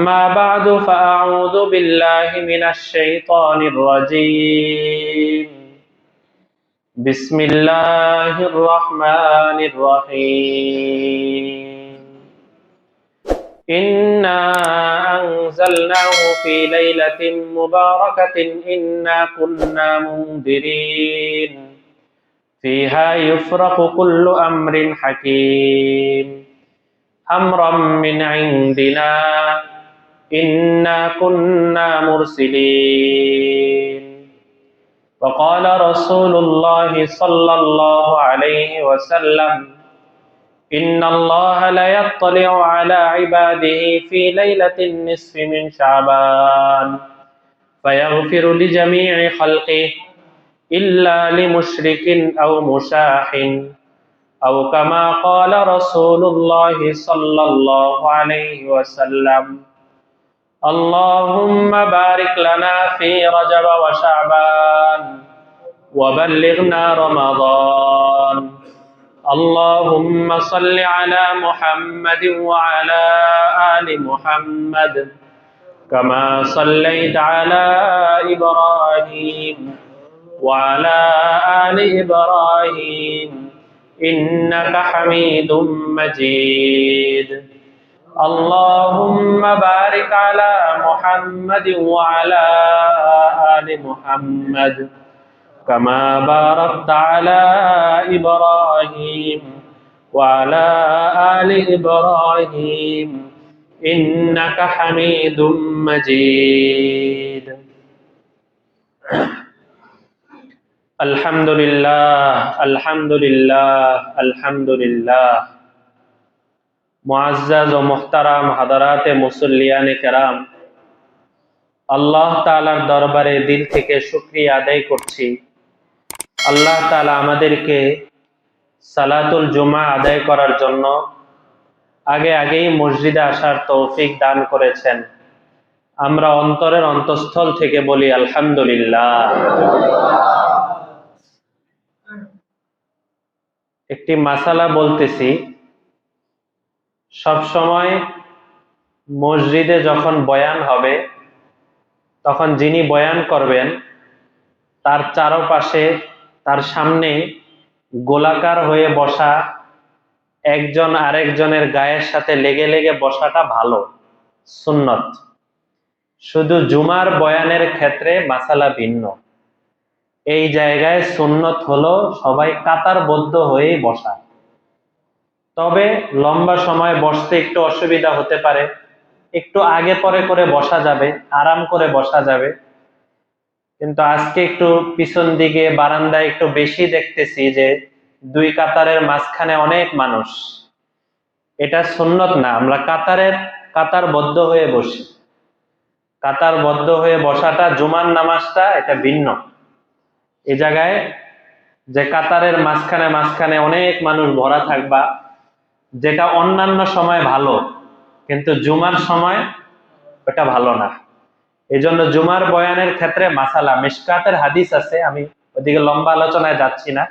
أما بعد فأعوذ بالله من الشيطان الرجيم. بسم الله الرحمن الرحيم. إنا أنزلناه في ليلة مباركة إنا كنا منذرين فيها يفرق كل أمر حكيم أمرا من عندنا إنا كنا مرسلين. وقال رسول الله صلى الله عليه وسلم إن الله لا يطلع على عباده في ليلة النصف من شعبان فيغفر لجميع خلقه إلا لمشرك أو مشاح أو كما قال رسول الله صلى الله عليه وسلم. اللهم بارك لنا في رجب وشعبان وبلغنا رمضان. اللهم صل على محمد وعلى آل محمد كما صليت على إبراهيم وعلى آل إبراهيم إنك حميد مجيد. اللهم بارك على محمد وعلى آل محمد كما باركت على إبراهيم وعلى آل إبراهيم إنك حميد مجيد. আলহামদুলিল্লাহ আলহামদুলিল্লাহ আলহামদুলিল্লাহ। মুআজ্জাজ ও মুহতারাম হাদারাতে মুসল্লিয়ানে কেরাম, আল্লাহ তাআলার দরবারে দিল থেকে শুকরিয়া আদায় করছি। আল্লাহ তাআলা আমাদেরকে সালাতুল জুমা আদায় করার জন্য আগেই মসজিদে আসার তৌফিক দান করেছেন। আমরা অন্তরের অন্তঃস্থল থেকে বলি আলহামদুলিল্লাহ। একটি মাসালা বলতেছি, সব সময় মসজিদে যখন বয়ান হবে তখন যিনি বয়ান করবেন তার চারপাশে, তার সামনে গোলাকার হয়ে বসা, একজন আরেকজনের গায়ের সাথে লেগে লেগে বসাটা ভালো, সুন্নত। শুধু জুমার বয়ানের ক্ষেত্রে মাসালা ভিন্ন। এই জায়গায় সুন্নত হলো সবাই কাতারবদ্ধ হয়ে বসা। তবে লম্বা সময় বসতে একটু অসুবিধা হতে পারে, একটু আগে পরে করে বসা যাবে, আরাম করে বসা যাবে। কিন্তু আজকে একটু পিছন দিকে বারান্দায় একটু বেশি দেখতেছি যে দুই কাতারের মাঝখানে অনেক মানুষ। এটা সুন্নত না। আমরা কাতারবদ্ধ হয়ে বসি। কাতারবদ্ধ হয়ে বসাটা, জুমার নামাজটা এটা ভিন্ন। এই জায়গায় যে কাতারের মাঝখানে মাঝখানে অনেক মানুষ ভরা থাকবা, যেটা অন্যান্য সময় ভালো, কিন্তু জুমার সময় ওটা ভালো না। এই জন্য জুমার বয়ানের ক্ষেত্রে মাসালা, মিশকাতের হাদিস আছে, আমি ওদিকে লম্বা আলোচনায় যাচ্ছি না।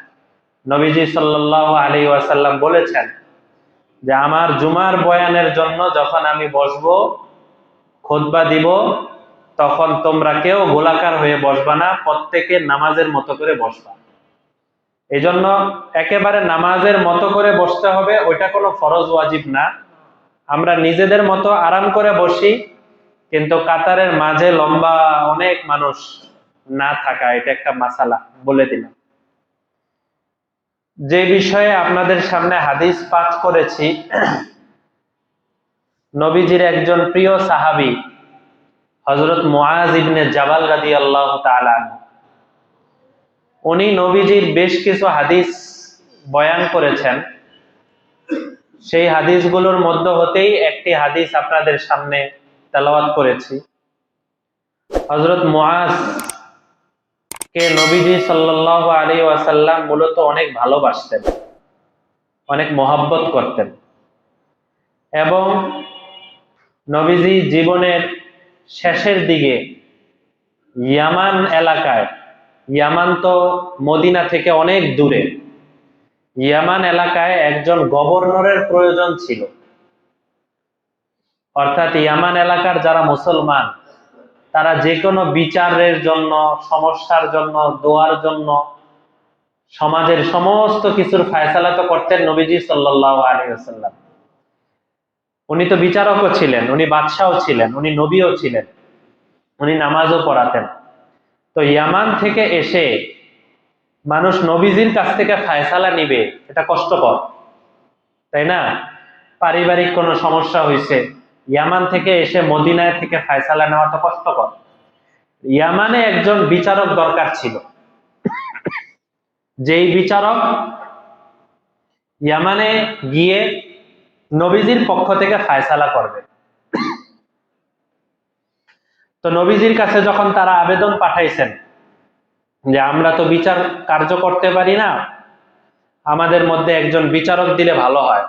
নবীজি সাল্লাল্লাহু আলাইহি ওয়াসাল্লাম বলেছেন যে আমার জুমার বয়ানের জন্য যখন আমি বসবো, খুতবা দিব, তখন তোমরা কেউ গোলাকার হয়ে বসবা না, প্রত্যেকে নামাজের মতো করে বসবা। এই জন্য একেবারে নামাজের মতো করে বসতে হবে, ওইটা কোনো ফরজ ওয়াজিব না। আমরা নিজেদের মতো আরাম করে বসি, কিন্তু কাতারের মাঝে লম্বা অনেক মানুষ না থাকা, এটা একটা মাসালা বলে দিলাম। যে বিষয়ে আপনাদের সামনে হাদিস পাঠ করেছি, নবীজির একজন প্রিয় সাহাবী হযরত মুআজ ইবনে জাবাল রাদিয়াল্লাহু তাআলা, উনি নবীজির বেশ কিছু হাদিস বয়ান করেছেন। সেই হাদিসগুলোর মধ্য হতেই একটি হাদিস আপনাদের সামনে তেলাওয়াত করেছি। হযরত মুআজ কে নবীজি সাল্লাল্লাহু আলাইহি ওয়াসাল্লাম মূলত অনেক ভালোবাসতেন, অনেক মহব্বত করতেন। এবং নবীজি জীবনের শেষের দিকে ইয়ামান এলাকায়, ইয়ামান তো মদিনা থেকে অনেক দূরে, ইয়ামান এলাকায় একজন গভর্নরের প্রয়োজন ছিল। অর্থাৎ ইয়ামান এলাকার যারা মুসলমান, তারা যে কোনো বিচারের জন্য, সমস্যার জন্য, দোয়ার জন্য, সমাজের সমস্ত কিছুর ফায়সালা তো করতেন নবীজি সাল্লাল্লাহু আলাইহি ওয়াসাল্লাম। উনি তো বিচারকও ছিলেন, উনি বাদশাহও ছিলেন, উনি নবীও ছিলেন, উনি নামাজও পড়াতেন। তো ইয়ামান থেকে এসে মানুষ নবীজির কাছ থেকে ফায়সালা নিবে, এটা কষ্টকর, তাই না? পারিবারিক কোনো সমস্যা হয়েছে, ইয়ামান থেকে এসে মদিনায় থেকে ফায়সালা নেওয়া তো কষ্টকর। ইয়ামানে একজন বিচারক দরকার ছিল, যেই বিচারক ইয়ামানে গিয়ে নবীজির পক্ষ থেকে ফায়সালা করবে। তো নবীজির কাছে যখন তারা আবেদন পাঠাইছেন যে আমরা তো বিচার কার্য করতে পারি না, আমাদের মধ্যে একজন বিচারক দিলে ভালো হয়,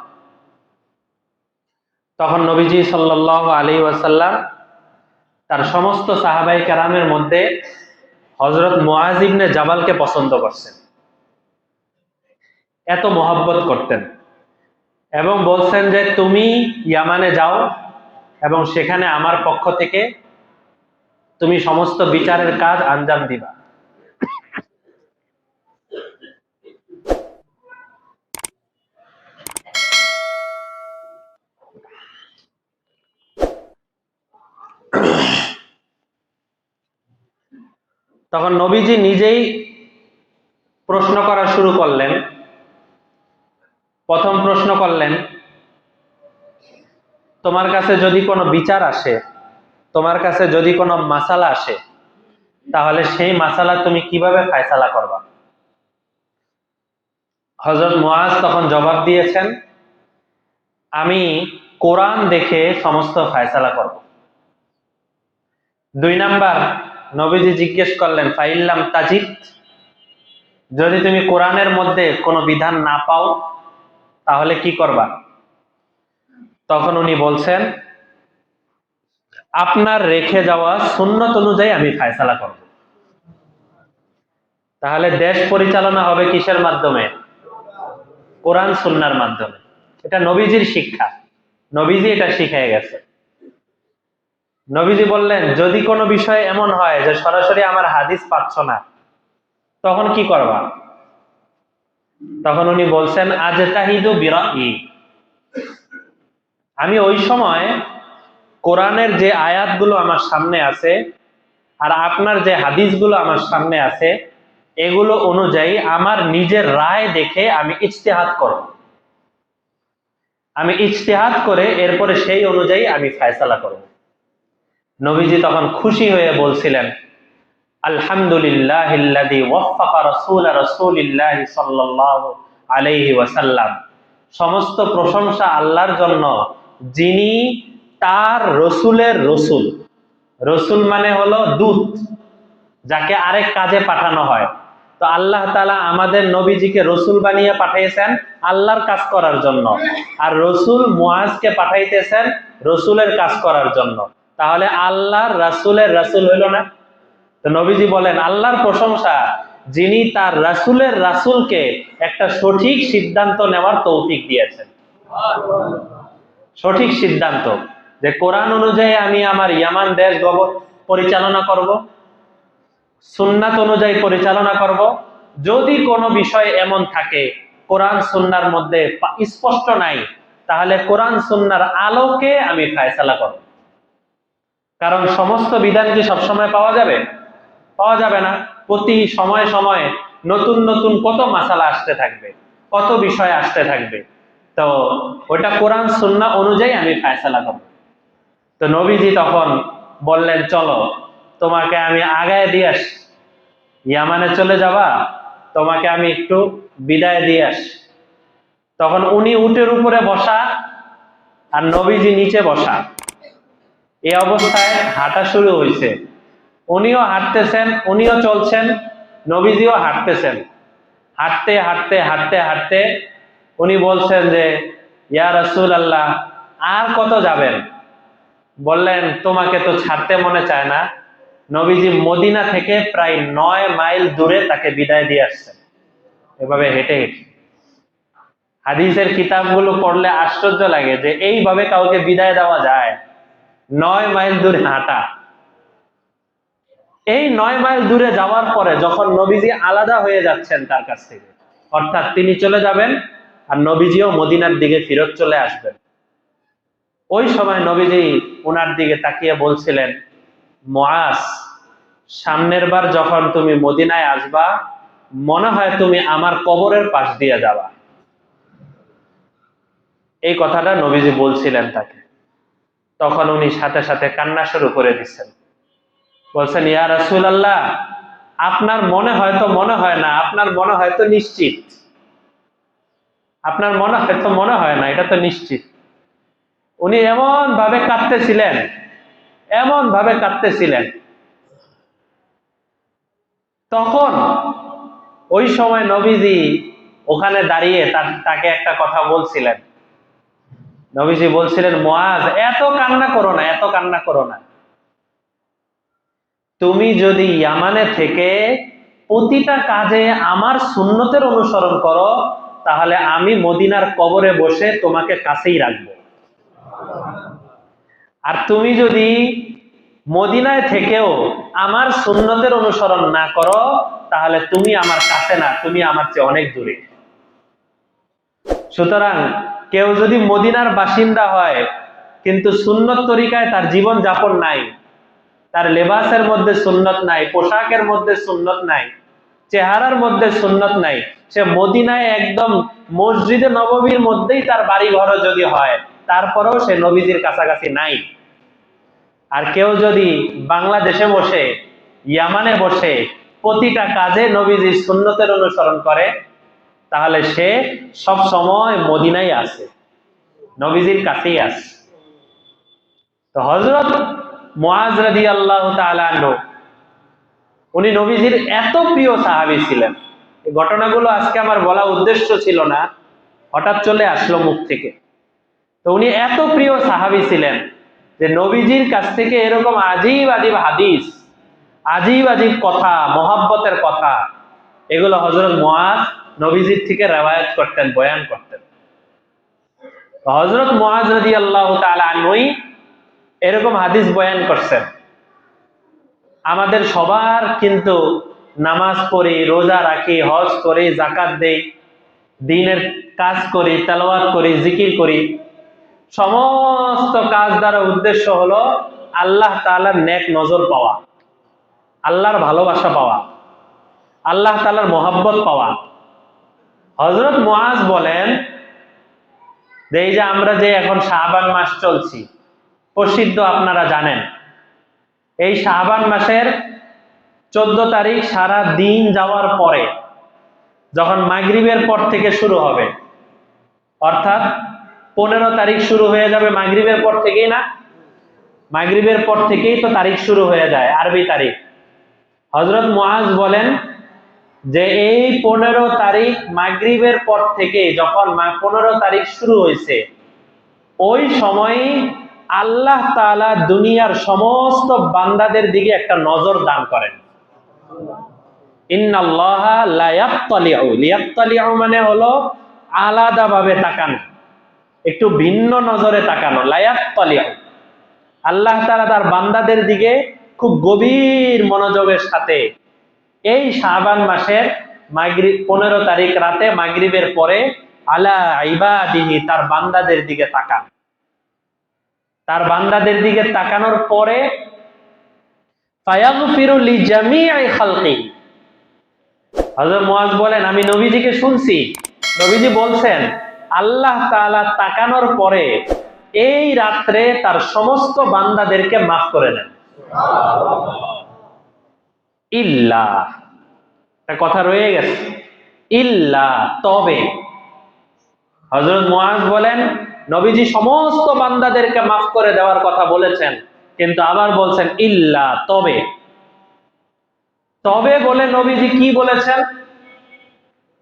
তখন নবীজি সাল্লাল্লাহু আলাইহি ওয়াসাল্লাম তার সমস্ত সাহাবাই কেরামের মধ্যে হযরত মুআয ইবনে জাবালকে পছন্দ করছেন, এত মহব্বত করতেন, এবং বলছেন যে তুমি ইয়ামানে যাও এবং সেখানে আমার পক্ষ থেকে তুমি সমস্ত বিচারের কাজ আঞ্জাম দিবা। তখন নবীজি নিজেই প্রশ্ন করা শুরু করলেন। প্রথম প্রশ্ন করলেন, তোমার কাছে যদি কোনো বিচার আসে, তোমার কাছে যদি কোনো মাসালা আসে, তাহলে সেই মাসালা তুমি কিভাবে ফায়সালা করবা? হযরত মুআয তখন জবাব দিয়েছেন, আমি কোরআন দেখে সমস্ত ফায়সালা করব। 2 নাম্বার, নবীজি জিজ্ঞেস করলেন, ফাইল্লাম তাজিদ, যদি তুমি কোরআনের মধ্যে কোনো বিধান না পাও তাহলে কি করবা? তখন উনি বলছেন, আপনার রেখে যাওয়া সুন্নত অনুযায়ী আমি ফায়সালা করব। তাহলে দেশ পরিচালনা হবে কিসের মাধ্যমে? কোরআন সুন্নাহর মাধ্যমে। এটা নবীজির শিক্ষা, নবীজি এটা শিখিয়ে গেছে। নবীজি বললেন, যদি কোনো বিষয় এমন হয় যে সরাসরি আমার হাদিস পাচ্ছ না, তখন কি করবা? তখন উনি বলছেন, আজতাহিদু বিরাই, আমি ওই সময় কোরআনের যে আয়াতগুলো আমার সামনে আছে আর আপনার যে হাদিসগুলো আমার সামনে আছে, এগুলো অনুযায়ী আমার নিজের রায় দেখে আমি ইজতিহাদ করব। আমি ইজতিহাদ করে এরপরে সেই অনুযায়ী আমি ফায়সালা করব। নবীজি তখন খুশি হয়ে বলছিলেন, আলহামদুলিল্লাহিল্লাযী ওয়াফফাকা রাসূলিল্লাহি সাল্লাল্লাহু আলাইহি ওয়াসাল্লাম, সমস্ত প্রশংসা আল্লাহর জন্য, যিনি তার রসুলের রসুল, রসুল মানে হলো দূত, যাকে আরেক কাজে পাঠানো হয়। তো আল্লাহ তাআলা আমাদের নবীজিকে রসুল বানিয়ে পাঠিয়েছেন আল্লাহর কাজ করার জন্য, আর রসুল মুআযকে পাঠাইতেছেন রসুলের কাজ করার জন্য। তাহলে আল্লাহর রাসূলের রাসূল হইল না? তো নবীজি বলেন, আল্লাহর প্রশংসা যিনি তার রাসূলের রাসূলকে একটা সঠিক সিদ্ধান্ত নেওয়ার তৌফিক দিয়েছেন। সঠিক সিদ্ধান্ত, যে কোরআন অনুযায়ী আমি আমার ইয়ামান দেশ পরিচালনা করব, সুন্নাত অনুযায়ী পরিচালনা করব। যদি কোনো বিষয় এমন থাকে কোরআন সুন্নাহর মধ্যে স্পষ্ট নাই, তাহলে কোরআন সুন্নাহর আলোকে আমি ফায়সালা করব। কারণ সমস্ত বিধান কি সবসময় পাওয়া যাবে? পাওয়া যাবে না। প্রতি সময়ে সময়ে নতুন নতুন কত মাসালা আসতে থাকবে, কত বিষয় আসতে থাকবে। তো ওটা কোরআন সুন্নাহ অনুযায়ী আমি ফায়সালা করব। তো নবীজি তখন বললেন, চলো তোমাকে আমি আগায় দিয়ে আসি, ইয়ামানে চলে যাবা, তোমাকে আমি একটু বিদায় দিয়ে আসি। তখন উনি উটের উপরে বসা আর নবীজি নিচে বসা, এই অবস্থায় হাঁটা শুরু হয়েছে। উনিও হাঁটতেছেন, উনিও চলছেন, নবীজিও হাঁটতেছেন। হাঁটতে হাঁটতে হাঁটতে হাঁটতে উনি বলছেন যে, ইয়া রাসূলুল্লাহ, আর কত যাবেন? বললেন, তোমাকে তো ছাড়তে মনে চায় না। নবীজি মদিনা থেকে প্রায় 9 মাইল দূরে তাকে বিদায় দিয়ে আসছেন, এভাবে হেঁটে হেঁটে। হাদিসের কিতাবগুলো পড়লে আশ্চর্য লাগে যে এইভাবে কাউকে বিদায় দেওয়া যায়। 9 মাইল দূরে হাঁটা। এই 9 মাইল দূরে যাওয়ার পরে যখন নবীজি আলাদা হয়ে যাচ্ছেন তার কাছ থেকে, অর্থাৎ তিনি চলে যাবেন আর নবীজিও মদিনার দিকে ফিরত চলে আসবেন, ওই সময় নবীজি ওনার দিকে তাকিয়ে বলছিলেন, মুআজ, সামনের বার যখন তুমি মদিনায় আসবা, মনে হয় তুমি আমার কবরের পাশ দিয়ে যাবা। এই কথাটা নবীজি বলছিলেন তাকে। তখন উনি সাথে সাথে কান্না শুরু করে দিচ্ছেন, বলছেন, ইয়া রাসূলুল্লাহ, আপনার মনে হয় না, আপনার মনে হয়তো নিশ্চিত, আপনার মনে হয় না, এটা তো নিশ্চিত। উনি এমন ভাবে কাঁদতেছিলেন, এমন ভাবে কাঁদতেছিলেন। তখন ওই সময় নবীজি ওখানে দাঁড়িয়ে তাকে একটা কথা বলছিলেন। নবীজি বলছিলেন, মুআজ, এত কান্না করো না, এত কান্না করো না। তুমি যদি ইয়ামানে থেকে প্রতিটা কাজে আমার সুন্নতের অনুসরণ করো, তাহলে আমি মদিনার কবরে বসে তোমাকে কাছেই রাখবো। আর তুমি যদি মদিনায় থেকেও আমার সুন্নতের অনুসরণ না করো, তাহলে তুমি আমার কাছে না, তুমি আমার চেয়ে অনেক দূরে। সুতরাং কেউ যদি মদিনার বাসিন্দা হয় কিন্তু সুন্নত তরিকায় তার জীবন যাপন নাই, তার লেবাসের মধ্যে সুন্নত নাই, পোশাকের মধ্যে সুন্নত নাই, চেহারার মধ্যে সুন্নত নাই, সে মদিনায় একদম মসজিদে নববীর মধ্যেই তার বাড়ি ঘর যদি হয়, তারপরেও সে নবীজির কাছাকাছি নাই। আর কেউ যদি বাংলাদেশে বসে, ইয়ামানে বসে প্রতিটা কাজে নবীজির সুন্নতের অনুসরণ করে, তাহলে সে সব সময় মদিনায় আছে, নবীজির কাছেই আছে। তো হযরত মুআজ রাদিয়াল্লাহু তাআলা আনহু, উনি নবীজির এত প্রিয় সাহাবী ছিলেন। এই ঘটনাগুলো আজকে আমার বলা উদ্দেশ্য ছিল না, হঠাৎ চলে আসলো মুখ থেকে। তো উনি এত প্রিয় সাহাবী ছিলেন যে নবীজির কাছ থেকে এরকম আজীব আজীব হাদিস, আজীব আজীব কথা, মহাব্বতের কথা, এগুলো হযরত মুআজ নবীজির থেকে রওয়ায়াত করতেন, বয়ান করতেন। হযরত মুআজ রাদিয়াল্লাহু তাআলা আনহু এরকম হাদিস বয়ান করছেন। আমাদের সবার কিন্তু নামাজ পড়ি, রোজা রাখি, হজ করি, যাকাত দেই, দ্বীনের কাজ করি, তেলাওয়াত করি, জিকির করি, সমস্ত কাজ দ্বারা উদ্দেশ্য হলো আল্লাহ তাআলার নেক নজর পাওয়া, আল্লাহর ভালোবাসা পাওয়া, আল্লাহ তাআলার মহব্বত পাওয়া। হযরত মুআজ বলেন যে এই যে আমরা যে এখন শাবান মাস চলছি, প্রসিদ্ধ আপনারা জানেন, এই শাবান মাসের 14 তারিখ সারা দিন যাওয়ার পরে যখন মাগরিবের পর থেকে শুরু হবে, অর্থাৎ 15 তারিখ শুরু হয়ে যাবে মাগরিবের পর থেকেই, না? মাগরিবের পর থেকেই তো তারিখ শুরু হয়ে যায়, আরবি তারিখ। হযরত মুআজ বলেন যে এই 15 তারিখ মাগরিবের পর থেকে যখন 15 তারিখ শুরু হয়েছে, ওই সময়ই আল্লাহ তাআলা দুনিয়ার সমস্ত বান্দাদের দিকে একটা নজর দান করেন। ইন্নাল্লাহা লা ইয়াত্তালিউ, লিয়াত্তালিউ মানে হলো আলাদাভাবে তাকানো, একটু ভিন্ন নজরে তাকানো। লা ইয়াত্তালিউ, আল্লাহ তাআলা তার বান্দাদের দিকে খুব গভীর মনোযোগের সাথে এই শাবান মাসের 15 তারিখ রাতে মাগরিবের পরে আলা ইবাদিহি, তার বান্দাদের দিকে তাকান। তার বান্দাদের দিকে তাকানোর পরে ফায়াগফিরু লিজামিই খালকিহি, হযরত মুআজ বলেন, আমি নবীজিকে শুনছি, নবীজি বলছেন আল্লাহ তাআলা তাকানোর পরে এই রাত্রে তার সমস্ত বান্দাদেরকে মাফ করে দেন। ইল্লা, একটা কথা রয়ে গেছে, ইল্লা, তবে। হযরত মুআজ বলেন নবীজি সমস্ত বান্দাদেরকে মাফ করে দেওয়ার কথা বলেছেন, কিন্তু আবার বলছেন ইল্লা, তবে। তবে বলে নবীজি কি বলেছেন?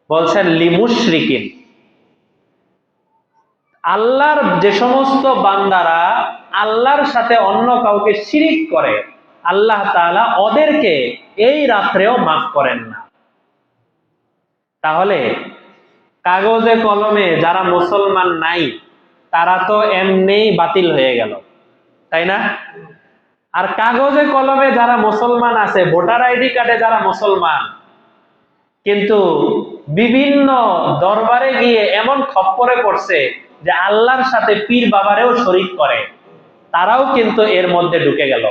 বলছেন লিমুশরিকিন, আল্লাহর যে সমস্ত বান্দারা আল্লাহর সাথে অন্য কাউকে শিরিক করে, আল্লাহ তাআলা ওদেরকে এই রাত্রেও মাফ করেন না। তাহলে কাগজে কলমে যারা মুসলমান নাই, তারা তো এমনিই বাতিল হয়ে গেল, তাই না? আর কাগজে কলমে যারা মুসলমান আছে, ভোটার আইডি কার্ডে যারা মুসলমান, কিন্তু বিভিন্ন দরবারে গিয়ে এমন খপ্পরে পড়ছে যে আল্লাহর সাথে পীর বাবারেও শরীক করে, তারাও কিন্তু এর মধ্যে ঢুকে গেল।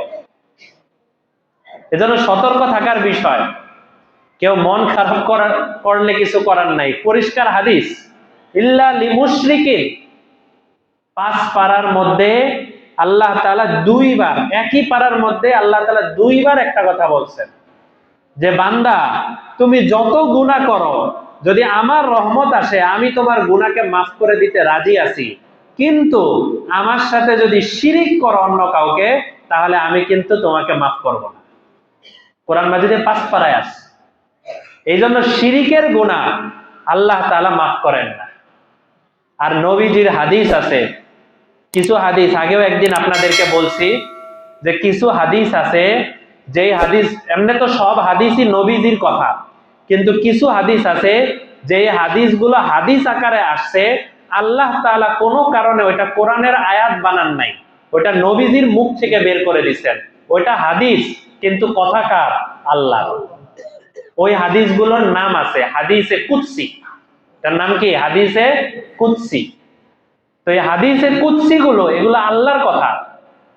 এজন্য সতর্ক থাকার বিষয়। কেউ মন খারাপ করলে কিছু করার নাই। পরিষ্কার হাদিস, ইল্লা লিমুশরিকিন, 5 পারার মধ্যে আল্লাহ তাআলা 2 বার, একই পারার মধ্যে আল্লাহ তাআলা 2 বার একটা কথা বলছেন যে বান্দা তুমি যত গুনাহ করো, যদি আমার রহমত আসে আমি তোমার গুনাহকে মাফ করে দিতে রাজি আছি, কিন্তু আমার সাথে যদি শিরিক করো অন্য কাউকে, তাহলে আমি কিন্তু তোমাকে মাফ করব না। কোরআন মাজিদে 5 পারায় আছে। এই জন্য শিরিকের গুনাহ আল্লাহ তাআলা মাফ করেন না। আর নবীজির হাদিস আছে, কিছু হাদিস আগেও একদিন আপনাদেরকে বলছি যে কিছু হাদিস আছে, যেই হাদিস, এমনি তো সব হাদিসই নবীজির কথা, কিন্তু কিছু হাদিস আছে যে হাদিসগুলো হাদিস আকারে আসছে, আল্লাহ তাআলা কোনো কারণে ওইটা কোরআনের আয়াত বানান নাই, ওইটা নবীজির মুখ থেকে বের করে দিচ্ছেন। ওইটা হাদিস, কিন্তু কথা কার? আল্লাহ। ওই হাদিসগুলোর নাম আছে হাদিসে কুদসি। তার নাম কি? হাদিসে কুদসি। তো এই হাদিসে কুদসি গুলো, এগুলো আল্লাহর কথা।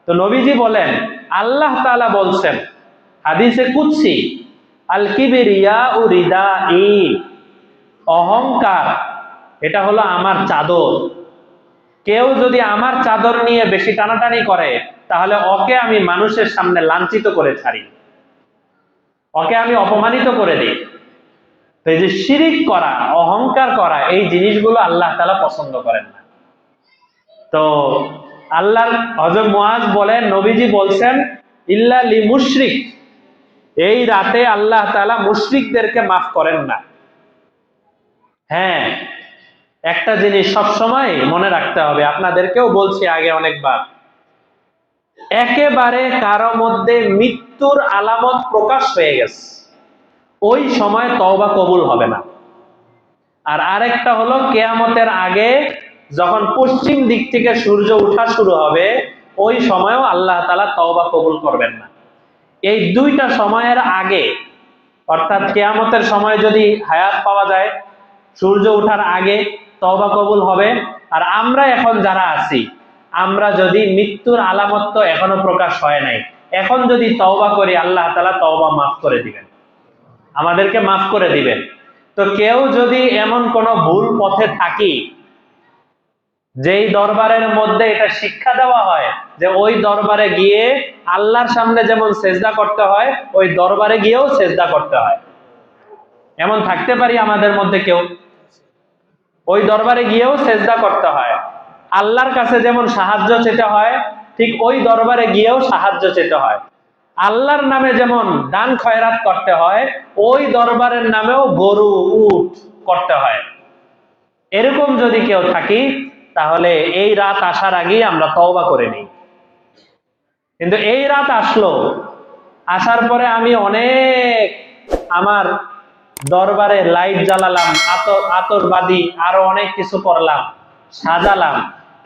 তো নবীজি বলেন, আল্লাহ তাআলা বলছেন হাদিসে কুদসি, আল কিবরিয়াউ রিদাই, অহংকার এটা হলো আমার চাদর। কেউ যদি আমার চাদর নিয়ে বেশি টানাটানি করে, তাহলে ওকে আমি মানুষের সামনে লাঞ্ছিত করে ছাড়ি, ওকে আমি অপমানিত করে দিই। তো এই যে শিরিক করা, অহংকার করা, এই জিনিসগুলো আল্লাহ তাআলা পছন্দ করেন না। তো আল্লাহর হযরত মুআজ বলেন, নবীজি বলছেন ইল্লা লিমুশরিক, এই রাতে আল্লাহ তাআলা মুশরিকদেরকে মাফ করেন না। হ্যাঁ, একটা জিনিস সব সময় মনে রাখতে হবে, আপনাদেরকেও বলছি আগে অনেকবার, একেবারে কারো মধ্যে মৃত্যুর আলামত প্রকাশ হয়ে গেছে, ওই সময় তওবা কবুল হবে না। আর আরেকটা হলো কিয়ামতের আগে যখন পশ্চিম দিক থেকে সূর্য ওঠা শুরু হবে, ওই সময়ও আল্লাহ তাআলা তওবা কবুল করবেন না। এই দুইটা সময়ের আগে, অর্থাৎ কিয়ামতের সময় যদি হায়াত পাওয়া যায়, সূর্য ওঠার আগে তওবা কবুল হবে। আর আমরা এখন যারা আছি, আমরা যদি মৃত্যুর আলামত তো এখনো প্রকাশ হয় নাই, এখন যদি তওবা করি, আল্লাহ তাআলা তওবা মাফ করে দিবেন, আমাদেরকে মাফ করে দিবেন। তো কেউ যদি এমন কোন ভুল পথে থাকি, যেই দরবারের মধ্যে এটা শিক্ষা দেওয়া হয় যে ওই দরবারে গিয়ে আল্লাহর সামনে যেমন সেজদা করতে হয়, ওই দরবারে গিয়েও সেজদা করতে হয়, এমন থাকতে পারি আমাদের মধ্যে কেউ? ওই দরবারে গিয়েও সেজদা করতে হয়। আল্লাহর কাছে যেমন সাহায্য চেতে হয়, ঠিক ওই দরবারে গিয়েও সাহায্য চেতে হয়। আল্লাহর নামে যেমন দান খয়রাত করতে হয়, ওই দরবারের নামেও গরু উট করতে হয়। এরকম যদি কেউ থাকি, তাহলে এই রাত আসার আগেই আমরা তওবা করে নিই। কিন্তু এই রাত আসলো, আসার পরে আমি অনেক আমার দরবারে লাইট জ্বালালাম, আতরবাদী আরো অনেক কিছু করলাম, সাজালাম,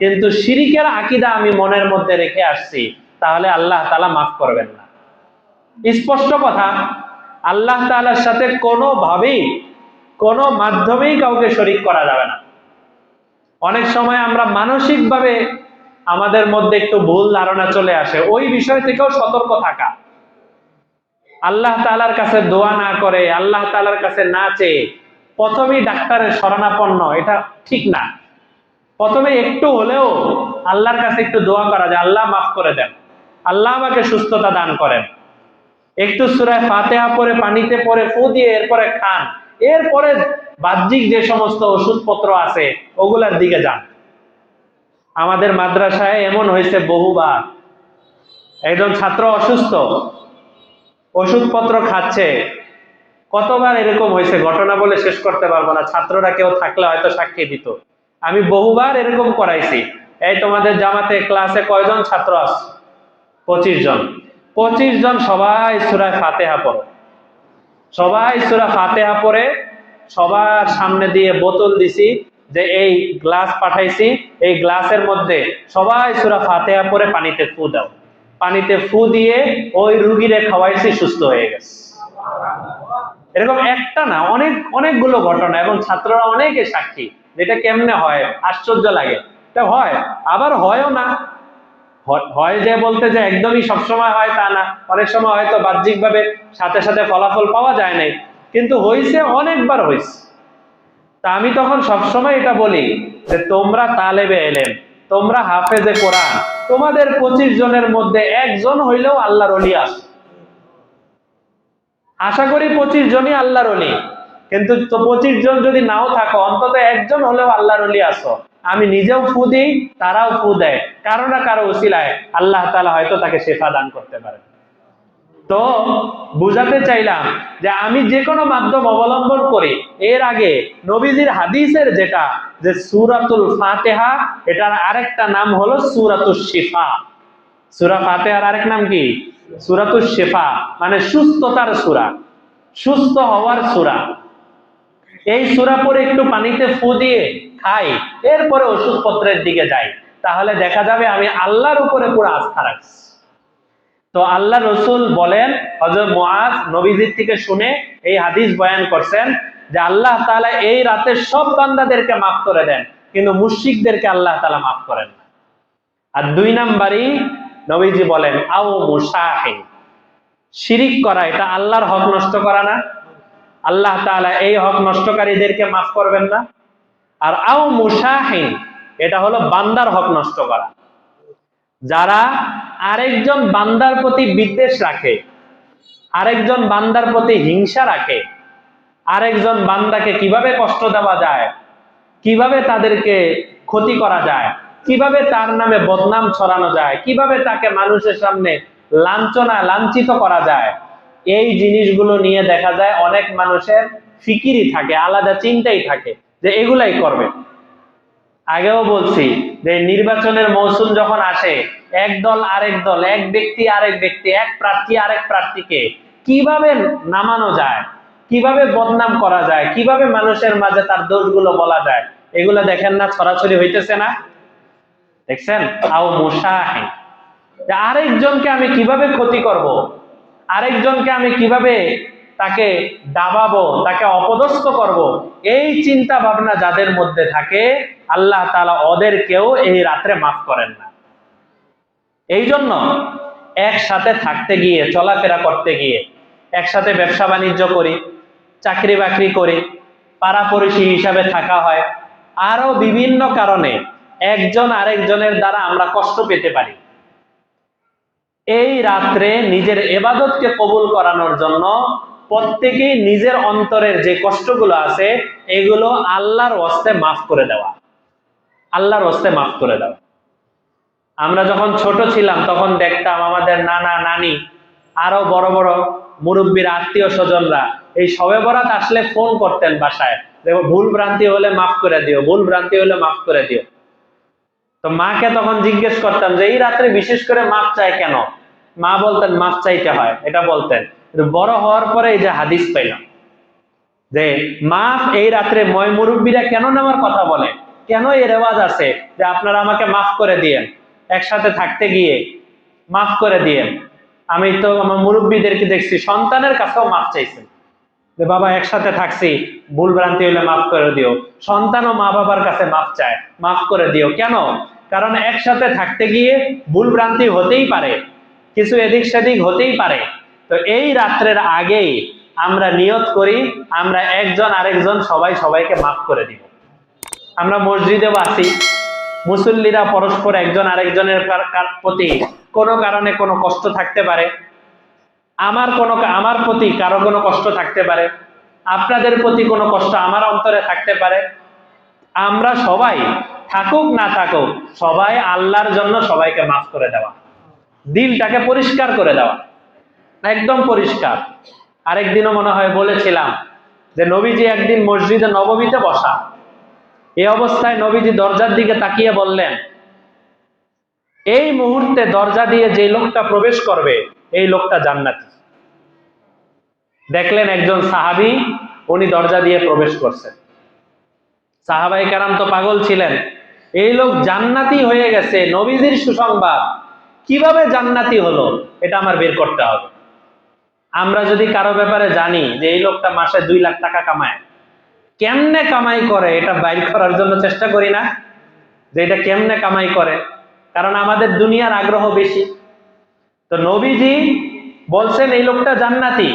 কিন্তু শিরিকের আকীদা আমি মনের মধ্যে রেখে আসছি, তাহলে আল্লাহ তাআলা মাফ করবেন না। স্পষ্ট কথা, আল্লাহ তাআলার সাথে কোনোভাবেই, কোনো মাধ্যমেই কাউকে শরীক করা যাবে না। অনেক সময় আমরা মানসিকভাবে আমাদের মধ্যে একটু ভুল ধারণা চলে আসে, ওই বিষয় থেকেও সতর্ক থাকা। আল্লাহ তাআলার কাছে দোয়া না করে, আল্লাহ তাআলার কাছে না চেয়ে প্রথমেই ডাক্তারের শরণাপন্ন, এটা ঠিক না। প্রথমে একটু হলেও আল্লাহর কাছে একটু দোয়া করা যায়, আল্লাহ মাফ করে দেন, আল্লাহ আমাকে সুস্থতা দান করেন। একটু সূরা ফাতিহা পড়ে, পানিতে পড়ে ফু দিয়ে এরপরে খান, এরপরে বাহ্যিক যে সমস্ত ওষুধপত্র আছে ওগুলার দিকে যান। আমাদের মাদ্রাসায় এমন হয়েছে বহুবার, একজন ছাত্র অসুস্থ, ওষুধপত্র খাচ্ছে, কতবার এরকম হয়েছে, ঘটনা বলে শেষ করতে পারবো না, ছাত্ররা কেউ থাকলে হয়তো সাক্ষী দিত। আমি বহুবার এরকম করাইছি। এই তোমাদের জামাতে ক্লাসে কয়জন ছাত্র আছে? 25 জন। 25 জন সবাই সূরা ফাতিহা পড়ো, সবাই সূরা ফাতিহা পড়ে সবার সামনে দিয়ে বোতল দিছি, যে এই গ্লাস পাঠাইছি, এই গ্লাসের মধ্যে সবাই সূরা ফাতিহা পড়ে পানিতে ফু দাও। পানিতে ফু দিয়ে ওই রুগীরে খাওয়াইছি, সুস্থ হয়ে গেছে। এরকম একটা না, অনেকগুলো ঘটনা, এবং ছাত্ররা অনেকে সাক্ষী। যেটা কেমনে হয়, আশ্চর্য লাগে। এটা হয়, আবার হয়ও না। হয় যে বলতে যে একদমই সবসময় হয় তা না, অনেক সময় হয়তো বাহ্যিকভাবে সাথে সাথে ফলাফল পাওয়া যায় নাই, কিন্তু হয়েছে, অনেকবার হয়েছে। তা আমি তখন সবসময় এটা বলি যে তোমরা তালেবে এলেম, তোমরা হাফেজে কোরআন, তোমাদের 25 জনের মধ্যে একজন হইলেও আল্লাহর ওলি আছে। আশা করি 25 জনই আল্লাহর ওলি, কিন্তু 25 জন যদি নাও থাকো, অন্তত একজন হলেও আল্লাহর ওলি আছো। আমি নিজেও ফু দিই, তারাও ফু দেয়, কারো না কারো উসিলায় আল্লাহ তাআলা হয়তো তাকে শেফা দান করতে পারে। তো বুঝাতে চাইলাম যে আমি যে কোনো মাধ্যম অবলম্বন করি, এর আগে নবীজির হাদিসের যেটা, যে সূরাতুল ফাতিহা, এটার আরেকটা নাম হলো সূরাতুশ শিফা। সূরা ফাতিহার আরেক নাম কি? সূরাতুশ শিফা, মানে সুস্থতার সূরা, সুস্থ হওয়ার সূরা। এই সূরা পড়ে একটু পানিতে ফু দিয়ে খাই, এরপরে ওষুধপত্রের দিকে যাই, তাহলে দেখা যাবে আমি আল্লাহর উপরে পুরো আস্থা রাখছি। তো আল্লাহ রসুল বলেন, হযরত মুআজ নবীজির থেকে শুনে এই হাদিস বয়ান করছেন যে আল্লাহ তাআলা এই রাতে সব বান্দাদেরকে মাফ করে দেন, কিন্তু মুশরিকদেরকে আল্লাহ তাআলা মাফ করেন না। আর 2 নাম্বারই নবীজি বলেন আও মুশাহিন, শিরিক করা, এটা আল্লাহর হক নষ্ট করা না? আল্লাহ তাআলা এই হক নষ্টকারীদেরকে মাফ করবেন না। আর আও মুশাহিন, এটা হলো বান্দার হক নষ্ট করা। যারা আরেকজন বান্দার প্রতি বিদ্বেষ রাখে, আরেকজন বান্দার প্রতি হিংসা রাখে, আরেকজন বান্দাকে কিভাবে কষ্ট দেওয়া যায়, কিভাবে তাদেরকে ক্ষতি করা যায়, কিভাবে তার নামে বদনাম ছড়ানো যায়, কিভাবে তাকে মানুষের সামনে লাঞ্ছিত করা যায়, এই জিনিসগুলো নিয়ে দেখা যায় অনেক মানুষের ফিকিরই থাকে, আলাদা চিন্তাই থাকে যে এগুলাই করবে। আগেও বলছি যে নির্বাচনের মৌসুম যখন আসে, এক দল আরেক দল, এক ব্যক্তি আরেক ব্যক্তি, এক প্রার্থী আরেক প্রার্থীকে কিভাবে নামানো যায়, কিভাবে বদনাম করা যায়, কিভাবে মানুষের মাঝে তার দোষগুলো বলা যায়, এগুলো দেখেন না ছড়াছড়ি হইতেছে না? দেখছেন? আও মুশাহিন, যে আরেকজনকে আমি কিভাবে ক্ষতি করব, আরেকজনকে আমি কিভাবে তাকে দাবাবো, তাকে অপদস্থ করব, এই চিন্তা ভাবনা যাদের মধ্যে থাকে, আল্লাহ তাআলা ওদেরকেও এই রাত্রে মাফ করেন না। এই জন্য একসাথে থাকতে গিয়ে, চলাফেরা করতে গিয়ে, একসাথে ব্যবসা বাণিজ্য করি, চাকরি বাকরি করি, পাড়াপড়শি হিসাবে থাকা হয়, আরো বিভিন্ন কারণে একজন আরেকজনের দ্বারা আমরা কষ্ট পেতে পারি। এই রাত্রে নিজের ইবাদতকে কবুল করানোর জন্য প্রত্যেকেই নিজের অন্তরের যে কষ্টগুলো আছে, এগুলো আল্লাহর ওয়াস্তে মাফ করে দেওয়া, আল্লাহর ওয়াস্তে মাফ করে দেওয়া। আমরা যখন ছোট ছিলাম তখন দেখতাম আমাদের নানা নানি, আরো বড় বড় মুরব্বীর আত্মীয় স্বজনরা এই শবে বরাত আসলে ফোন করতেন বাসায়, দেখো ভুল ভ্রান্তি হলে মাফ করে দিও, ভুল ভ্রান্তি হলে মাফ করে দিও। তো মাকে তখন জিজ্ঞেস করতাম যে এই রাত্রে বিশেষ করে মাফ চাই কেন? মা বলতেন মাফ চাইতে হয়, এটা বলতেন। কিন্তু বড় হওয়ার পরে এই যে হাদিস পাইলাম যে মাফ এই রাত্রে ময় মুরব্বীরা কেন নেওয়ার কথা বলে, কেন এই রেওয়াজ আছে যে আপনারা আমাকে মাফ করে দিয়েন, একসাথে থাকতে গিয়ে মাফ করে দিয়েন। আমি তো আমার মুরব্বীদেরকে দেখছি সন্তানের কাছেও মাফ চাইছেন যে বাবা একসাথে থাকছি, ভুল ভ্রান্তি হলে মাফ করে দিও। সন্তানও মা বাবার কাছে মাফ চায়, মাফ করে দিও। কেন? কারণ একসাথে থাকতে গিয়ে ভুল ভ্রান্তি হতেই পারে, কিছু এদিক সেদিক হতেই পারে। তো এই রাত্রের আগেই আমরা নিয়ত করি আমরা একজন আরেকজন সবাই সবাইকে মাফ করে দিব। আমরা মসজিদেও আছি, মুসল্লিরা পরস্পর একজন আরেকজনের প্রতি কোনো কারণে কোনো কষ্ট থাকতে পারে, আমার প্রতি কারো কোনো কষ্ট থাকতে পারে, আপনাদের প্রতি কোনো কষ্ট আমার অন্তরে থাকতে পারে। আমরা সবাই থাকুক না থাকুক, সবাই আল্লাহর জন্য সবাইকে মাফ করে দেওয়া, দিলটাকে পরিষ্কার করে দেওয়া, একদম পরিষ্কার। আরেকদিনও মনে হয় বলেছিলাম যে নবীজি একদিন মসজিদে নববীতে বসা, এই অবস্থায় নবীজি দরজার দিকে তাকিয়ে বললেন, এই মুহূর্তে দরজা দিয়ে যে লোকটা প্রবেশ করবে এই লোকটা জান্নাতি। দেখলেন একজন সাহাবী, উনি দরজা দিয়ে প্রবেশ করছেন। সাহাবায়ে কেরাম তো পাগল ছিলেন, এই লোক জান্নাতি হয়ে গেছে, নবীজির সুসংবাদ, কিভাবে জান্নাতি হলো এটা আমার বের করতে হবে। আমরা যদি কারো ব্যাপারে জানি যে এই লোকটা মাসে 2 লাখ টাকা কামায়, কেমনে কামাই করে এটা বাইর করার জন্য চেষ্টা করি না, যে এটা কেমনে কামাই করে, কারণ আমাদের দুনিয়ার আগ্রহ বেশি। তো নবীজি বলছেন এই লোকটা জান্নাতি।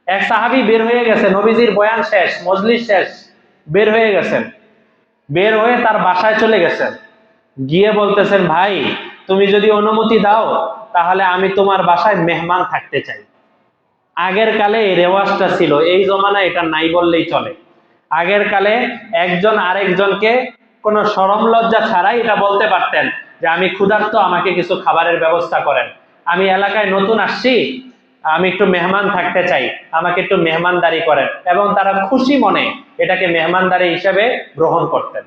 এক সাহাবী বের হয়ে গেছে, নবীজির বয়ান শেষ, মজলিস শেষ, বের হয়ে গেছেন, বের হয়ে তার বাসায় চলে গেছেন, গিয়ে বলতেছেন, ভাই তুমি যদি অনুমতি দাও তাহলে আমি তোমার বাসায় মেহমান থাকতে চাই। আগের কালে এই রেওয়াজটা ছিল, এই জমানায় এটা নাই বললেই চলে। আগের কালে একজন আরেকজনকে কোনো শরম লজ্জা ছাড়াই এটা বলতে পারতেন যে আমি ক্ষুধার্ত, আমাকে কিছু খাবারের ব্যবস্থা করেন, আমি এলাকায় নতুন আসছি, আমি একটু মেহমান থাকতে চাই, আমাকে একটু মেহমানদারি করেন, এবং তারা খুশি মনে এটাকে মেহমানদারি হিসেবে গ্রহণ করতেন।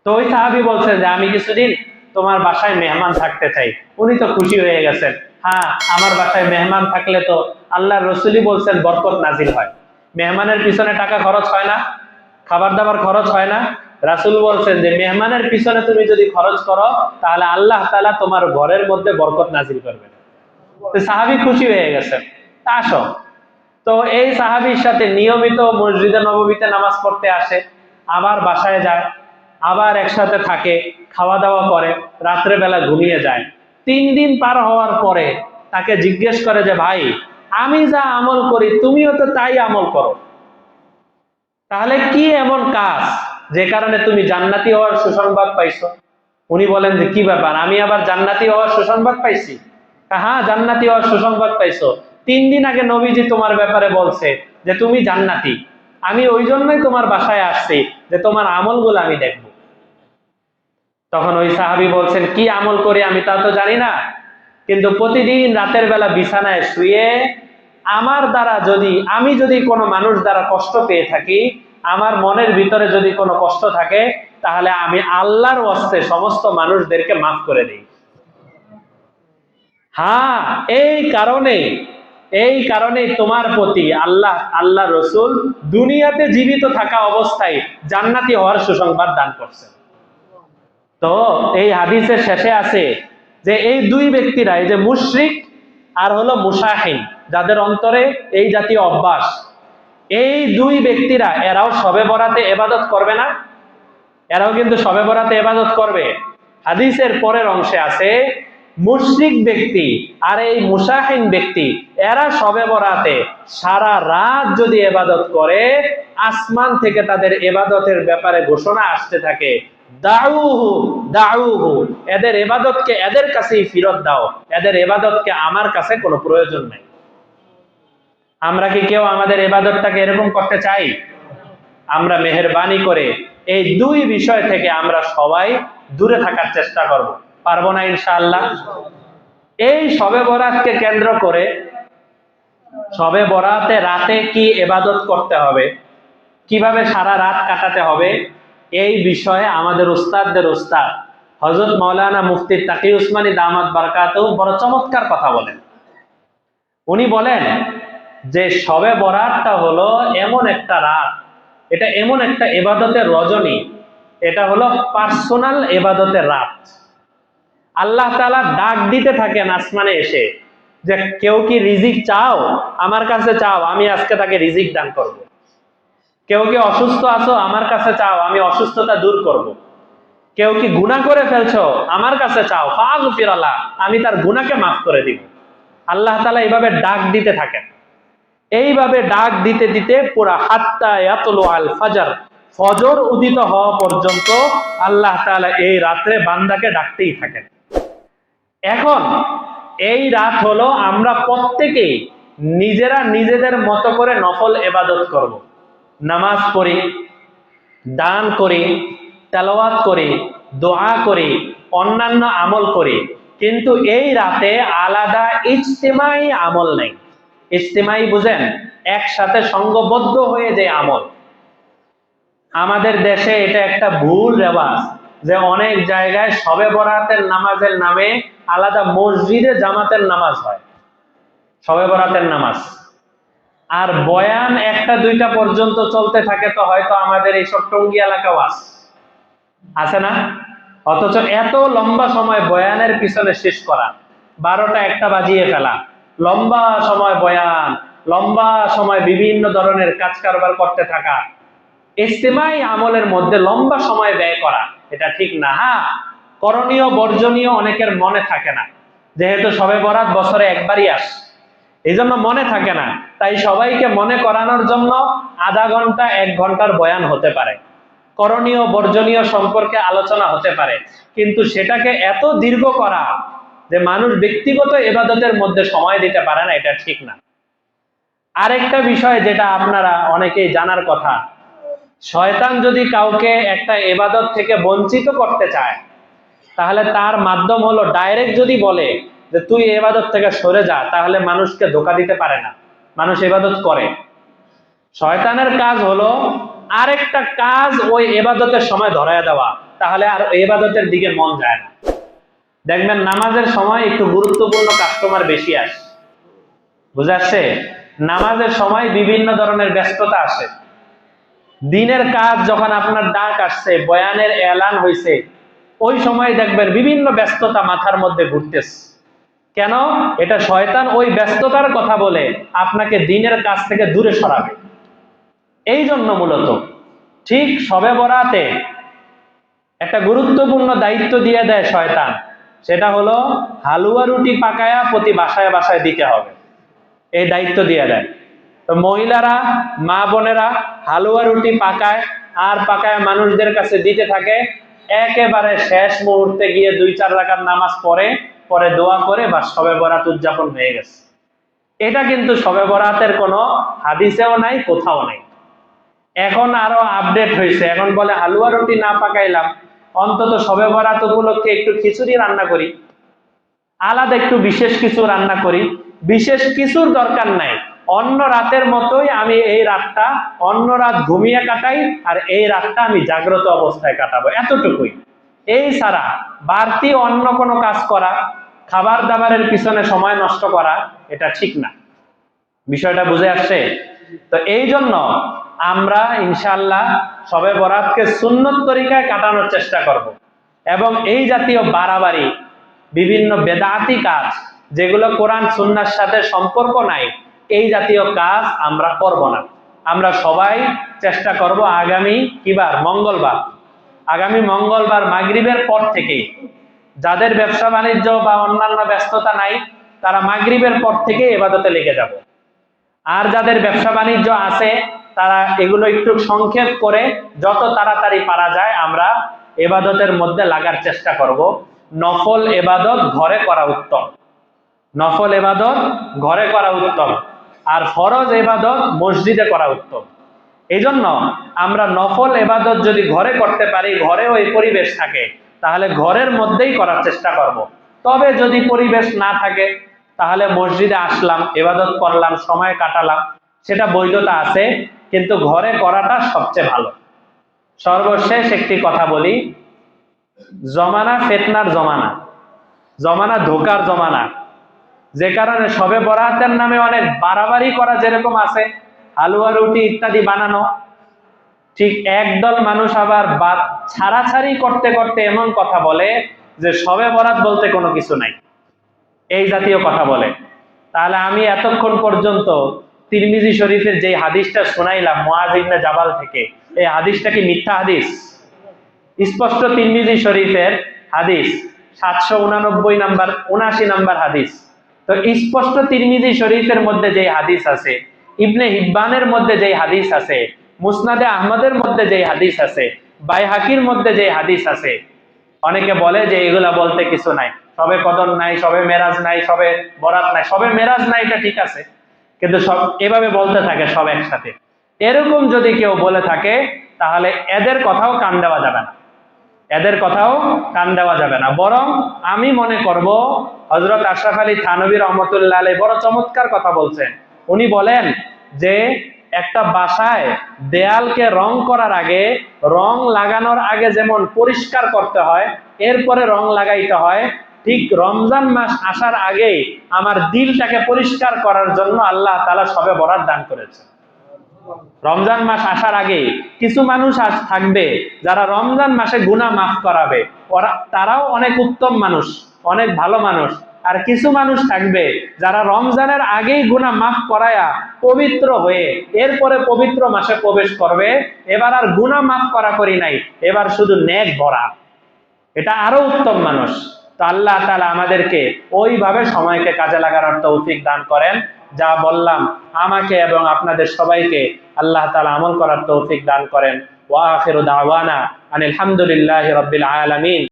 তো ওই সাহাবী বলছেন যে আমি কিছুদিন তোমার বাসায় মেহমান থাকতে চাই। উনি তো খুশি হয়ে গেছেন, হ্যাঁ আমার বাসায় মেহমান থাকলে তো আল্লাহর রাসূলই বলছেন বরকত নাজিল হয়, মেহমানের পিছনে টাকা খরচ হয় না, খাবার দাবার খরচ হয় না। রাসূল বলছেন যে মেহমানের পিছনে তুমি যদি খরচ করো তাহলে আল্লাহ তাআলা তোমার ঘরের মধ্যে বরকত নাজিল করবেন। তো সাহাবী খুশি হয়ে গেছেন, তা আসো। তো এই সাহাবীর সাথে নিয়মিত মসজিদে নববীতে নামাজ পড়তে আসে, আবার বাসায় যায়, আবার একসাথে থাকে, খাওয়া দাওয়া করে, রাত্রে বেলা ঘুমিয়ে যায়। 3 দিন পার হওয়ার পরে তাকে জিজ্ঞেস করে যে ভাই আমি যা আমল করি তুমিও তো তাই আমল করো, তাহলে কি এমন কাজ যে কারণে তুমি জান্নাতি হওয়ার সুসংবাদ পাইছো? উনি বলেন যে কি ব্যাপার, আমি আবার জান্নাতি হওয়ার সুসংবাদ পাইছি? হ্যাঁ জান্নাতি হওয়ার সুসংবাদ পাইছো, 3 দিন আগে নবীজি তোমার ব্যাপারে বলছে যে তুমি জান্নাতি, আমি ওই জন্যই তোমার বাসায় আসছি যে তোমার আমলগুলো আমি দেখবো। তখন ওই সাহাবী বলছেন, কি আমল করি আমি তা তো জানি না, কিন্তু প্রতিদিন রাতের বেলা বিছানায় শুয়ে আমার দ্বারা আমি যদি কোনো মানুষ দ্বারা কষ্ট পেয়ে থাকি, আমার মনের ভিতরে যদি কোনো কষ্ট থাকে, তাহলে আমি আল্লাহর ওয়াস্তে সমস্ত মানুষদেরকে মাফ করে দিই। হ্যাঁ এই কারণেই তোমার প্রতি আল্লাহ রসুল দুনিয়াতে জীবিত থাকা অবস্থায় জান্নাতি হওয়ার সুসংবাদ দান করছেন। তো এই হাদিসের শেষে আছে যে এই দুই ব্যক্তিরা, এই যে মুশরিক আর হলো মুশাহিন, যাদের অন্তরে এই জাতীয় অভ্যাস, এই দুই ব্যক্তিরা এরাও শবে বরাতে ইবাদত করবে না? এরাও কিন্তু শবে বরাতে ইবাদত করবে। হাদিসের পরের অংশে আছে মুশরিক ব্যক্তি আর এই মুশাহিন ব্যক্তি, এরা শবে বরাতে সারা রাত যদি ইবাদত করে, আসমান থেকে তাদের ইবাদতের ব্যাপারে ঘোষণা আসতে থাকে, দাউহু দাউহু, এদের ইবাদতকে এদের কাছেই ফিরত দাও, এদের ইবাদতকে আমার কাছে কোনো প্রয়োজন নাই। আমরা কি কেউ আমাদের ইবাদতটাকে এরকম করতে চাই? আমরা মেহেরবানি করে এই দুই বিষয় থেকে আমরা সবাই দূরে থাকার চেষ্টা করব, পারবো না ইনশাআল্লাহ? এই শবে বরাতকে কেন্দ্র করে, শবে বরাতে রাতে কি ইবাদত করতে হবে, কিভাবে সারা রাত কাটাতে হবে, এই বিষয়ে আমাদের উস্তাদদের উস্তাদ হযরত মাওলানা মুফতি তাকি উসমানী দামাত বারাকাতুহু বড় চমৎকার কথা বলেন। উনি বলেন যে শবে বরাতটা হলো এমন একটা রাত, এটা এমন একটা ইবাদতের রজনী, এটা হলো পার্সোনাল ইবাদতের রাত। আল্লাহ তাআলা ডাক দিতে থাকেন আসমানে এসে যে কেউ কি রিজিক চাও, আমার কাছে চাও, আমি আজকে তাকে রিজিক দান করব। কেউ কি অসুস্থ আছো, আমার কাছে চাও, আমি অসুস্থতা দূর করব। কেউ কি গুনাহ করে ফেলছো, আমার কাছে চাও, ফাগফিরাল্লাহ, আমি তার গুনাহকে মাফ করে দিব। আল্লাহ তাআলা এইভাবে ডাক দিতে থাকেন। এইভাবে ডাক দিতে দিতে পুরা হাত্তা ইয়াতলু আল ফাজর, ফজর উদিত হওয়া পর্যন্ত আল্লাহ তাআলা এই রাতে বান্দাকে ডাকতেই থাকেন। এখন এই রাত হলো আমরা প্রত্যেকেই নিজেরা নিজেদের মতো করে নফল ইবাদত করব, নামাজ পড়ি, দান করি, তেলাওয়াত করি, দোয়া করি, অন্যান্য আমল করি, কিন্তু এই রাতে আলাদা ইজতিমাই আমল নেই। ইজতিমাই বুঝেন? একসাথে সংঘবদ্ধ হয়ে যে আমল। আমাদের দেশে এটা একটা ভুল রেওয়াজ যে অনেক জায়গায় শবে বরাতের নামাজের নামে আলাদা মসজিদে জামাতের নামাজ হয়, শবে বরাতের নামাজ। আর বয়ান একটা দুইটা পর্যন্ত চলতে থাকে, তো হয়তো আমাদের এইসব টঙ্গী এলাকাও আছে না? অথচ এত লম্বা সময় বয়ানের পিছনে শেষ করা, 12টা 1টা বাজিয়ে ফেলা, লম্বা সময় বয়ান, লম্বা সময় বিভিন্ন ধরনের কাজ কারবার করতে থাকা, ইজতিমাই আমলের মধ্যে লম্বা সময় ব্যয় করা, এটা ঠিক না। হ্যাঁ, করণীয় বর্জনীয় অনেকের মনে থাকে না, যেহেতু শবে বরাত বছরে একবারই আসে, এই জন্য মনে থাকে না। তাই সবাইকে মনে করানোর জন্য আধা ঘন্টা 1 ঘন্টার বয়ান হতে পারে, করণীয় বর্জনীয় সম্পর্কে আলোচনা হতে পারে, কিন্তু সেটাকে এত দীর্ঘ করা যে মানুষ ব্যক্তিগত ইবাদতের মধ্যে সময় দিতে পারে না, এটা ঠিক না। আরেকটা বিষয় যেটা আপনারা অনেকেই জানার কথা, শয়তান যদি কাউকে একটা ইবাদত থেকে বঞ্চিত করতে চায়, তাহলে তার মাধ্যম হলো ডাইরেক্ট যদি বলে যে তুই ইবাদত থেকে সরে যা, তাহলে মানুষকে ধোঁকা দিতে পারে না, মানুষ ইবাদত করে। শয়তানের কাজ হলো আরেকটা কাজ ওই ইবাদতের সময় ধরায় দেওয়া, তাহলে আর ইবাদতের দিকে মন যায় না। দেখবেন নামাজের সময় একটু গুরুত্বপূর্ণ কাস্টমার বেশি আসে, বুঝে আসছে? নামাজের সময় বিভিন্ন ধরনের ব্যস্ততা আসে, দিনের কাজ যখন আপনার ডাক আসছে, বয়ানের এলান হয়েছে, ওই সময় দেখবেন বিভিন্ন ব্যস্ততা মাথার মধ্যে ঘুরতেছে। কেন? এটা শয়তান ওই ব্যস্ততার কথা বলে আপনাকে দিনের কাজ থেকে দূরে সরাবে। এই জন্য মূলত ঠিক শবে বরাতে একটা গুরুত্বপূর্ণ দায়িত্ব দিয়ে দেয় শয়তান, সেটা হলো হালুয়া রুটি পাকায়া প্রতি বাসায় বাসায় দিতে হবে, এই দায়িত্ব দিয়ে দেয়। তো মহিলারা, মা বোনেরা হালুয়া রুটি পাকায় আর পাকায় মানুষদের কাছে দিতে থাকে, একেবারে শেষ মুহূর্তে গিয়ে 2-4 রাকাত নামাজ পরে দোয়া করে বা শবে বরাত উদযাপন হয়ে গেছে। এটা কিন্তু শবে বরাতের কোনো হাদিসেও নাই, কোথাও নাই। এখন আরো আপডেট হয়েছে, এখন বলে হালুয়া রুটি না পাকাইলাম, অন্তত শবে বরাত উপলক্ষে একটু খিচুড়ি রান্না করি, আলাদা একটু বিশেষ কিছু রান্না করি। বিশেষ কিছুর দরকার নাই, অন্য রাতের মতোই আমি এই রাতটা অন্য রাত ঘুমিয়ে কাটাই, আর এই রাতটা আমি জাগ্রত অবস্থায় কাটাবো, এতটুকুই। এই ছাড়া বাড়তি অন্য কোনো কাজ করা, খাবার দাবারের পিছনে সময় নষ্ট করা, এটা ঠিক না। বিষয়টা বুঝে আসছে? তো এই জন্য আমরা ইনশাআল্লাহ শবে বরাতকে সুন্নত তরিকায় কাটানোর চেষ্টা করব, এবং এই জাতীয় বাড়াবাড়ি বিভিন্ন বেদাতি কাজ, যেগুলো কোরআন সুন্নাহর সাথে সম্পর্ক নাই, এই জাতীয় কাজ আমরা করব না। আমরা সবাই চেষ্টা করব আগামী কিবার মঙ্গলবার, আগামী মঙ্গলবার মাগরিবের পর থেকেই, যাদের ব্যবসা বাণিজ্য বা অন্যান্য ব্যস্ততা নাই, তারা মাগরিবের পর থেকে ইবাদতে লেগে যাব। আর যাদের ব্যবসা বাণিজ্য আছে, তারা এগুলো একটু সংক্ষেপ করে যত তাড়াতাড়ি পারা যায় আমরা ইবাদতের মধ্যে লাগার চেষ্টা করব। নফল ইবাদত ঘরে করা উত্তম, নফল ইবাদত ঘরে করা উত্তম, আর ফরজ ইবাদত মসজিদে করা উত্তম। এই জন্য আমরা নফল ইবাদত যদি ঘরে করতে পারি, ঘরে ওই পরিবেশ থাকে, তাহলে ঘরের মধ্যেই করার চেষ্টা করব। তবে যদি পরিবেশ না থাকে, তাহলে মসজিদে আসলাম, ইবাদত করলাম, সময় কাটালাম, সেটা বৈধতা আছে, কিন্তু ঘরে করাটা সবচেয়ে ভালো। সর্বশেষ একটি কথা বলি, জমানা ফিতনার জমানা, জমানা ধোকার জমানা, যে কারণে শবে বরাতের নামে অনেক বাড়াবাড়ি করা যেরকম আছে, হালুয়া রুটি ইত্যাদি বানানো, ঠিক একদল মানুষ আবার ছাড়াছাড়ি করতে করতে এমন কথা বলে যে শবে বরাত বলতে কোনো কিছু নাই, এই জাতীয় কথা বলে। তাহলে আমি এতক্ষণ পর্যন্ত তিরমিজি শরীফের যে হাদিসটা শোনাইলাম মুআজ ইবনে জাবাল থেকে, এই হাদিসটা কি মিথ্যা হাদিস? স্পষ্ট তিরমিজি শরীফের হাদিস, 789 নাম্বার 79 নাম্বার হাদিস। তো স্পষ্ট তিরমিজি শরীফের মধ্যে যে হাদিস আছে, ইবনে হিব্বানের মধ্যে যে হাদিস আছে, মুসনাদে আহমদের মধ্যে যে হাদিস আছে, বাইহাকির মধ্যে যে হাদিস আছে, অনেকে বলে যে এগুলা বলতে কিছু নাই, সবে কদর নাই, সবে মেরাজ নাই, সবে বরাত নাই। সবে মেরাজ নাই এটা ঠিক আছে, কিন্তু সব এভাবে বলতে থাকে সব একসাথে। এরকম যদি কেউ বলে থাকে, তাহলে এদের কথাও কান দেওয়া যাবে না, এদের কথাও কান দেওয়া যাবে না। বরং আমি মনে করব হযরত আশরাফ আলী থানভী রহমতুল্লাহ আলাইহি বড় চমৎকার কথা বলছেন। উনি বলেন যে একটা বাসায় দেয়ালকে রং করার আগে, রং লাগানোর আগে যেমন পরিষ্কার করতে হয়, এরপরে রং লাগাইতে হয়, ঠিক রমজান মাস আসার আগেই আমার দিলটাকে পরিষ্কার করার জন্য আল্লাহ তাআলা শবে বরাত দান করেছে। রমজান মাস আসার আগে কিছু মানুষ আজ থাকবে যারা রমজান মাসে গুনাহ মাফ করাবে, তারাও অনেক উত্তম মানুষ, অনেক ভালো মানুষ। আর কিছু মানুষ থাকবে যারা রমজানের আগেই গুনাহ মাফ করায়া পবিত্র হয়ে এরপরে পবিত্র মাসে প্রবেশ করবে, এবার আর গুনাহ মাফ করা করি নাই, এবার শুধু নেক ভরা, এটা আরো উত্তম মানুষ। তো আল্লাহ তাআলা আমাদেরকে ওইভাবে সময়কে কাজে লাগানোর তৌফিক দান করেন। যা বললাম আমাকে এবং আপনাদের সবাইকে আল্লাহ তাআলা আমল করার তৌফিক দান করেন। ওয়া আখিরু দাওয়ানা আনিল হামদুলিল্লাহি রাব্বিল আলামিন।